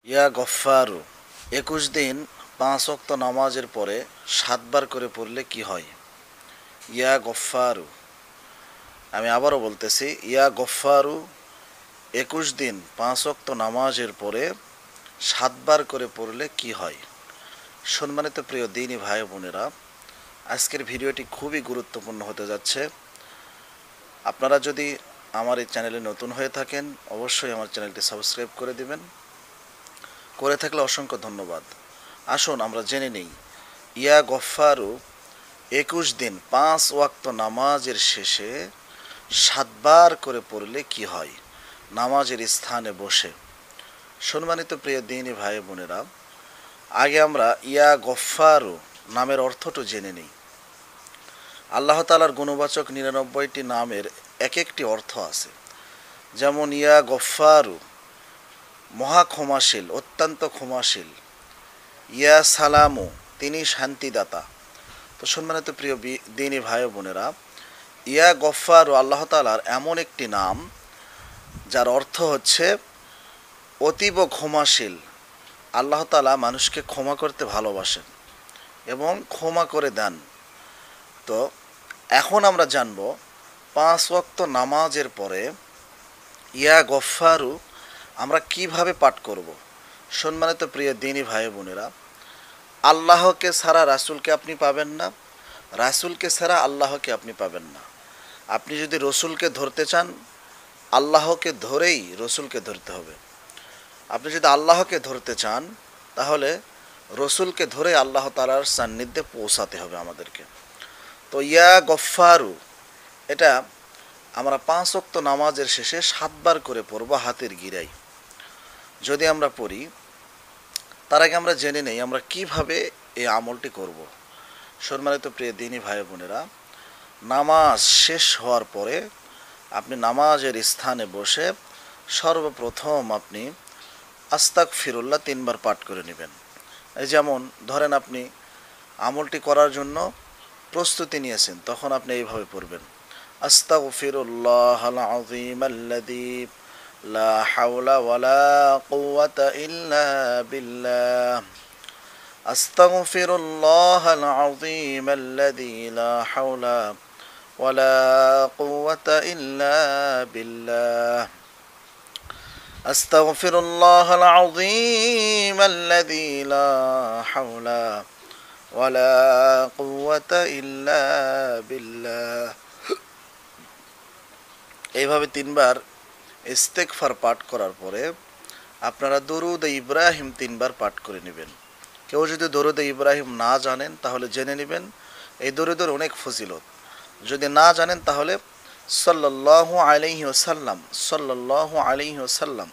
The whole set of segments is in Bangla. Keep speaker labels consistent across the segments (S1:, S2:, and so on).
S1: ইয়া গফফারু ২১ দিন ৫ ওয়াক্ত নামাজের পরে ৭ বার করে পড়লে কি হয়? ইয়া গফফারু, আমি আবারও বলতেছি, ইয়া গফফারু ২১ দিন ৫ ওয়াক্ত নামাজের পরে ৭ বার করে পড়লে কি হয়? সম্মানিত প্রিয় দ্বীনী ভাই বোনেরা, আজকের ভিডিওটি খুবই গুরুত্বপূর্ণ হতে যাচ্ছে। আপনারা যদি আমার এই চ্যানেলে নতুন হয়ে থাকেন, অবশ্যই আমার চ্যানেলটি সাবস্ক্রাইব করে দিবেন। করে থাকলে অসংখ্য ধন্যবাদ। আসুন আমরা জেনে নিই, ইয়া গফফারু ২১ দিন ৫ ওয়াক্ত নামাজের শেষে ৭ বার করে পড়লে কি হয় নামাজের স্থানে বসে। সম্মানিত প্রিয় দ্বীনী ভাই বোনেরা, আগে আমরা ইয়া গফফারু নামের অর্থটা জেনে নিই। আল্লাহ তাআলার গুণবাচক ৯৯টি নামের এক একটি অর্থ আছে। যেমন ইয়া গফফারু মহা ক্ষমাশীল, অত্যন্ত ক্ষমাশীল। ইয়া সালামু তিনি শান্তিদাতা। তো সম্মানিত প্রিয় দ্বীনী ভাই বোনেরা, ইয়া গফফারু আল্লাহ তাআলার এমন একটি নাম যার অর্থ হচ্ছে অতীব ক্ষমাশীল। আল্লাহ তাআলা মানুষকে ক্ষমা করতে ভালোবাসেন এবং ক্ষমা করে দেন। তো এখন আমরা জানব ৫ ওয়াক্ত নামাজের পরে ইয়া গফফারু আমরা কিভাবে পাঠ করব। সম্মানিত প্রিয় দ্বীনী ভাই বোনেরা, আল্লাহকে ছাড়া রাসূলকে আপনি পাবেন না, রাসূলকে ছাড়া আল্লাহকে আপনি পাবেন না। আপনি যদি রসুলকে ধরতে চান, আল্লাহকে ধরেই রসুলকে ধরতে হবে। আপনি যদি আল্লাহকে ধরতে চান, তাহলে রসুলকে ধরে আল্লাহ তাআলার সান্নিধ্যে পৌঁছাতে হবে আমাদেরকে। তো ইয়া গফফারু এটা আমরা ৫ ওয়াক্ত নামাজের শেষে ৭ বার করে পড়ব হাতের গিরায়। যদি আমরা পড়ি, তার আগে আমরা জেনে নেই আমরা কিভাবে এই আমলটি করব। সম্মানিত প্রিয় দ্বীনী ভাই বোনেরা, নামাজ শেষ হওয়ার পরে আপনি নামাজের স্থানে বসে সর্বপ্রথম আপনি আস্তাগফিরুল্লাহ ৩ বার পাঠ করে নেবেন। এই যেমন ধরেন আপনি আমলটি করার জন্য প্রস্তুতি নিয়েছেন, তখন আপনি এইভাবে পড়বেন, আস্তাগফিরুল্লাহাল আযীমাল্লাযী লা হাওলা ওয়ালা কুওয়াতা ইল্লা বিল্লাহ। আস্তাগফিরুল্লাহাল আযীমাল্লাযী লা হাওলা ওয়ালা কুওয়াতা ইল্লা বিল্লাহ। আস্তাগফিরুল্লাহাল আযীমাল্লাযী লা হাওলা ওয়ালা কুওয়াতা ইল্লা বিল্লাহ। এইভাবে ৩ বার ইস্তেগফার পাঠ করার পরে আপনারা দরুদ ইব্রাহিম ৩ বার পাঠ করে নেবেন। কেউ যদি দরুদ ইব্রাহিম না জানেন, তাহলে জেনে নেবেন এই দরুদের অনেক ফজিলত। যদি না জানেন, তাহলে সাল্লাল্লাহু আলাইহি ওয়াসাল্লাম সাল্লাল্লাহু আলাইহি ওয়াসাল্লাম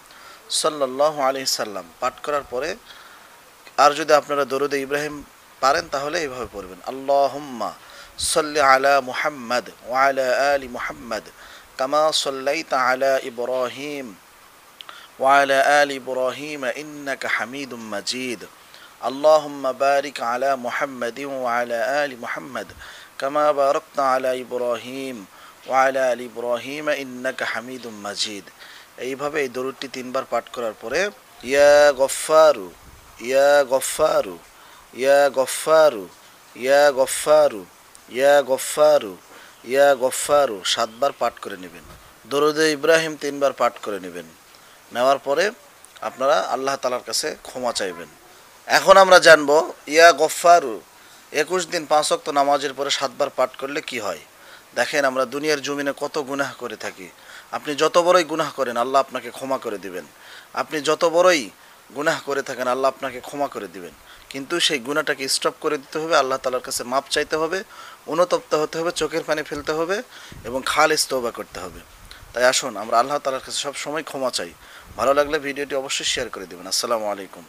S1: সাল্লাল্লাহু আলাইহি সাল্লাম পাঠ করার পরে, আর যদি আপনারা দরুদ ইব্রাহিম পারেন, তাহলে এইভাবে পড়বেন, আল্লাহুম্মা সাল্লি আলা মুহাম্মাদ ওয়া আলা আলি মুহাম্মাদ কামা সাল্লাইতা আলা ইব্রাহিম ওয়া আলা আলি ইব্রাহিম ইন্নাকা হামিদুম মাজিদ। আল্লাহুম্মা বারিক আলা মুহাম্মাদিন ওয়া আলা আলি মুহাম্মাদ কামা বারাকতা আলা ইব্রাহিম ওয়া আলা আলি ইব্রাহিম ইন্নাকা হামিদুম মাজিদ। এইভাবে এই দরুদটি ৩ বার পাঠ করার পরে ইয়া গফফারু ইয়া গফফারু ইয়া গফফারু ইয়া গফফারু ইয়া গফফারু ইয়া গফফারু ৭ বার পাঠ করে নেবেন। দরুদে ইব্রাহিম ৩ বার পাঠ করে নেবেন। নেওয়ার পরে আপনারা আল্লাহ তাআলার কাছে ক্ষমা চাইবেন। এখন আমরা জানব ইয়া গফফারু ২১ দিন ৫ ওয়াক্ত নামাজের পরে ৭ বার পাঠ করলে কি হয়। দেখেন, আমরা দুনিয়ার জমিনে কত গুনাহ করে থাকি। আপনি যত বড়ই গুনাহ করেন, আল্লাহ আপনাকে ক্ষমা করে দিবেন। আপনি যত বড়ই গুনাহ করে থাকেন, আল্লাহ আপনাকে ক্ষমা করে দিবেন। কিন্তু সেই গুনাহটাকে স্টপ করে দিতে হবে, আল্লাহ তাআলার কাছে মাপ চাইতে হবে, অনুতপ্ত হতে হবে, চোখের পানি ফেলতে হবে এবং খালিস তওবা করতে হবে। তাই আসুন আমরা আল্লাহ তাআলার কাছে সব সময় ক্ষমা চাই। ভালো লাগলে ভিডিওটি অবশ্যই শেয়ার করে দেবেন। আসসালামু আলাইকুম।